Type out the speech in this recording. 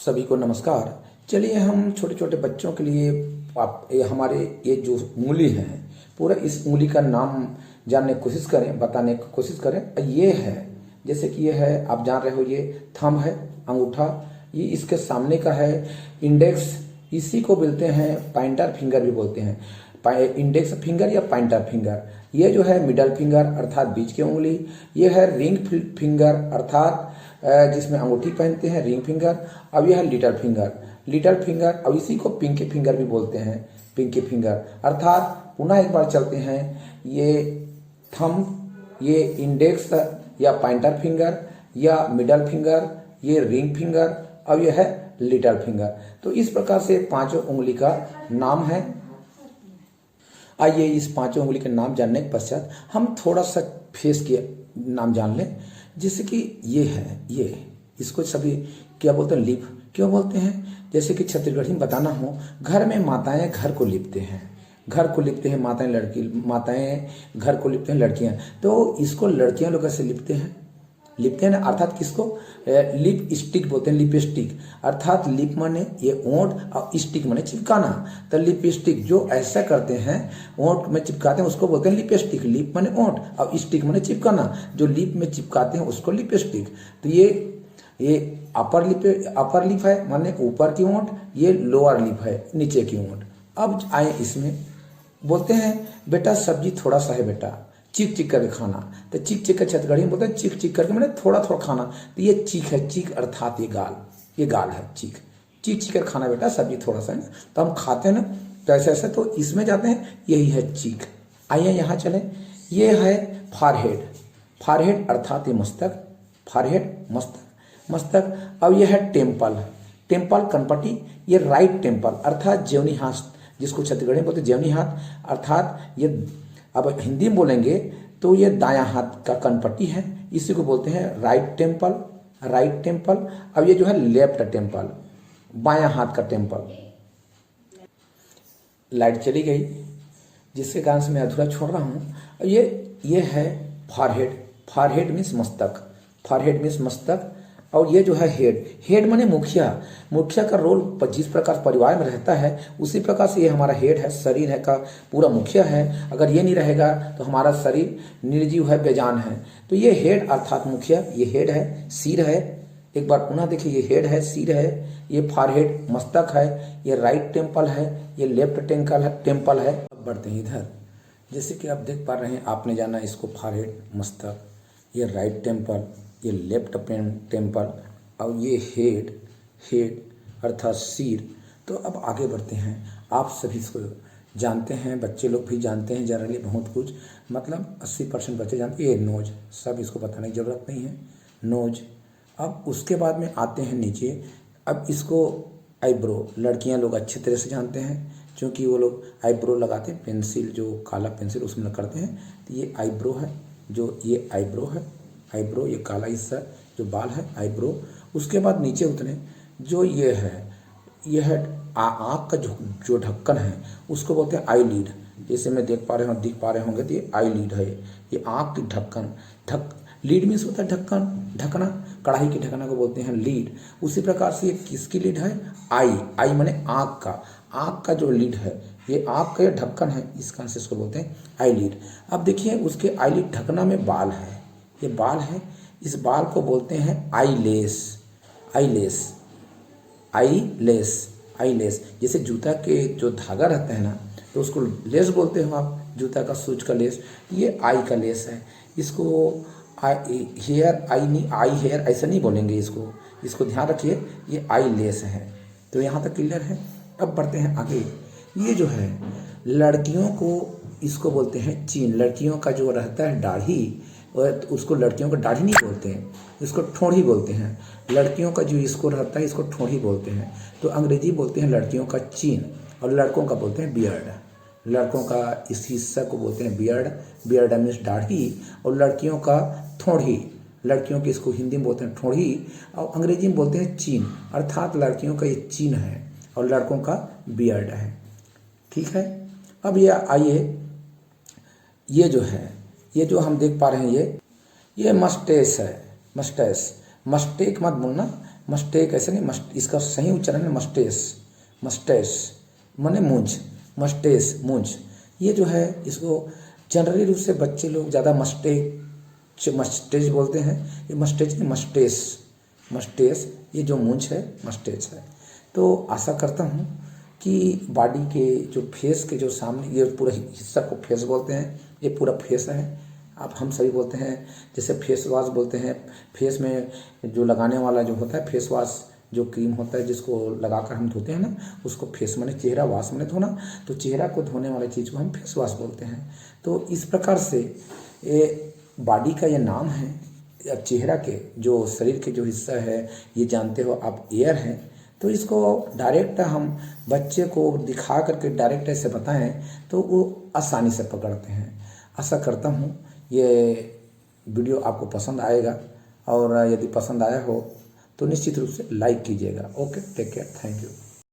सभी को नमस्कार। चलिए हम छोटे छोटे बच्चों के लिए हमारे ये जो उंगली है पूरा इस उंगली का नाम जानने की कोशिश करें, बताने की कोशिश करें। ये है, जैसे कि ये है, आप जान रहे हो, ये थंब है, अंगूठा। ये इसके सामने का है इंडेक्स, इसी को बोलते हैं पॉइंटर फिंगर भी बोलते हैं, इंडेक्स फिंगर या पॉइंटर फिंगर। ये जो है मिडल फिंगर अर्थात बीच की उंगली। ये है रिंग फिंगर अर्थात जिसमें अंगूठी पहनते हैं, रिंग फिंगर। अब यह है लिटिल फिंगर, अब इसी को पिंकी फिंगर भी बोलते हैं, पिंकी फिंगर अर्थात। पुनः एक बार चलते हैं, ये थंब, ये इंडेक्स या पॉइंटर फिंगर या मिडल फिंगर, ये रिंग फिंगर, अब यह है लिटिल फिंगर। तो इस प्रकार से पांचों उंगली का नाम है। आइए इस पांचों उंगली के नाम जानने के पश्चात हम थोड़ा सा फेस के नाम जान लें। जैसे कि ये है, ये इसको सभी क्या बोलते हैं, लिप क्यों बोलते हैं। जैसे कि छत्तीसगढ़ी में बताना हो, घर में माताएं घर को लिपते हैं, घर को लिपते हैं माताएं, माताएं घर को लिपते हैं लड़कियां। तो इसको लड़कियां लोग कैसे लिपते हैं ना, अर्थात किसको लिप स्टिक बोलते हैं, लिपस्टिक अर्थात लिप माने ये ओंठ और स्टिक माने चिपकाना। तो लिपस्टिक जो ऐसा करते हैं, ओंठ में चिपकाते हैं, उसको बोलते हैं लिपस्टिक। लिप माने ओंठ और स्टिक माने चिपकाना, जो लिप में चिपकाते हैं उसको लिपस्टिक। तो ये अपर लिप है माने ऊपर की ओंठ, ये लोअर लिप है नीचे की ओंठ। अब आए इसमें, बोलते हैं बेटा सब्जी थोड़ा सा है बेटा, चीख चीख करके खाना। तो चीख चीख कर छत्तीसगढ़ी में बोलते हैं चीख चीख करके मैंने थोड़ा थोड़ा खाना। तो ये चीख है, चीख अर्थात ये गाल है, चीख चीख कर खाना बेटा, सब्जी थोड़ा सा है ना। तो हम खाते हैं ना, तो ऐसे तो इसमें जाते हैं, यही है चीख। आइए यहाँ चले, ये है फॉरहेड अर्थात ये मस्तक, फॉरहेड मस्तक। अब यह है टेम्पल कनपटी, ये राइट टेम्पल अर्थात जेवनी हाथ, जिसको छत्तीसगढ़ी में बोलते हैं जेवनी हाथ अर्थात ये। अब हिंदी में बोलेंगे तो ये दायां हाथ का कनपट्टी है, इसी को बोलते हैं राइट टेम्पल। अब ये जो है लेफ्ट टेम्पल, बायां हाथ का टेम्पल। लाइट चली गई जिसके कारण से मैं अधूरा छोड़ रहा हूँ। ये है फॉरहेड मीन्स मस्तक। और ये जो है हेड माने मुखिया का रोल जिस प्रकार परिवार में रहता है उसी प्रकार से ये हमारा हेड है, शरीर है का पूरा मुखिया है। अगर ये नहीं रहेगा तो हमारा शरीर निर्जीव है, बेजान है। तो ये हेड अर्थात मुखिया, ये हेड है, सिर है। एक बार पुनः देखिए, ये हेड है, सिर है, ये फॉरहेड मस्तक है, ये राइट टेम्पल है, ये लेफ्ट टेम्पल है। अब बढ़ते हैं इधर, जैसे कि आप देख पा रहे हैं, आपने जाना इसको फॉरहेड मस्तक, ये राइट टेम्पल, ये लेफ्ट टेम्पल और ये हेड अर्थात सिर। तो अब आगे बढ़ते हैं, आप सभी इसको जानते हैं, बच्चे लोग भी जानते हैं जनरली बहुत कुछ, मतलब 80% बच्चे जानते हैं। ये नोज, सब इसको बताने की जरूरत नहीं है, नोज। अब उसके बाद में आते हैं नीचे, अब इसको आईब्रो, लड़कियां लोग अच्छे तरह से जानते हैं क्योंकि वो लोग आईब्रो लगाते हैं, पेंसिल जो काला पेंसिल उसमें करते हैं। तो ये आईब्रो है, जो ये आईब्रो है, आईब्रो ये काला हिस्सा जो बाल है, आईब्रो। उसके बाद नीचे उतरे, जो ये है आँख का जो ढक्कन है उसको बोलते हैं आईलिड। जैसे मैं दिख पा रहे होंगे तो ये आईलिड है, ये आँख की ढक्कन। लीड मीन्स होता है ढक्कन, ढकना, कढ़ाई की ढकना को बोलते हैं लीड। उसी प्रकार से ये किसकी लीड है, आई माने आँख का जो लीड है, ये आँख का ढक्कन है, इस कारण से इसको बोलते हैं आईलिड। अब देखिए उसके आईलिड ढकना में बाल है, ये बाल है, इस बाल को बोलते हैं आईलेस। जैसे जूता के जो धागा रहता है ना, तो उसको लेस बोलते हो आप, जूता का सूज का लेस। ये आई का लेस है, इसको आई हेयर ऐसा नहीं बोलेंगे, इसको ध्यान रखिए, ये आई लेस है। तो यहाँ तक क्लियर है। अब बढ़ते हैं आगे, ये जो है लड़कियों को इसको बोलते हैं चीन। लड़कियों का जो रहता है दाढ़ी, और उसको लड़कियों को दाढ़ी नहीं बोलते हैं, इसको ठोड़ी बोलते हैं। लड़कियों का जो इसको रहता है इसको ठोड़ी बोलते हैं। तो अंग्रेजी बोलते हैं लड़कियों का चीन, और लड़कों का बोलते हैं बियर्ड। लड़कों का इस हिस्सा को बोलते हैं बियर्ड मीन्स दाढ़ी, और लड़कियों का ठोड़ी, लड़कियों की इसको हिंदी में बोलते हैं ठोड़ी, और अंग्रेजी में बोलते हैं चीन अर्थात लड़कियों का ये चीन है और लड़कों का बियर्ड है। ठीक है। अब ये आइए, ये जो है, ये जो हम देख पा रहे हैं, ये मस्टेस है, मस्टेक मत बोलना, मस्टेक ऐसे नहीं, इसका सही उच्चारण है मस्टेस। मस्टेस माने मूंछ, मस्टेस मूंछ। ये जो है इसको जनरली रूप से बच्चे लोग ज़्यादा मस्टेज बोलते हैं। ये मस्टेज नहीं, मस्टेस। मस्टेस ये जो मूंछ है मस्टेज है। तो आशा करता हूँ कि बॉडी के जो फेस के जो सामने ये पूरा हिस्सा को फेस बोलते हैं, ये पूरा फेस है। आप हम सभी बोलते हैं जैसे फेस वॉश बोलते हैं, फेस में जो लगाने वाला जो होता है फेस वॉश, जो क्रीम होता है जिसको लगाकर हम धोते हैं ना, उसको फेस माने चेहरा, वॉश माने धोना, तो चेहरा को धोने वाली चीज़ को हम फेस वॉश बोलते हैं। तो इस प्रकार से ये बॉडी का ये नाम है, या चेहरा के जो शरीर के जो हिस्सा है ये जानते हो आप एयर है। तो इसको डायरेक्ट हम बच्चे को दिखा करके डायरेक्ट ऐसे बताएं तो वो आसानी से पकड़ते हैं। आशा करता हूँ ये वीडियो आपको पसंद आएगा, और यदि पसंद आया हो तो निश्चित रूप से लाइक कीजिएगा। Okay, take care, thank you.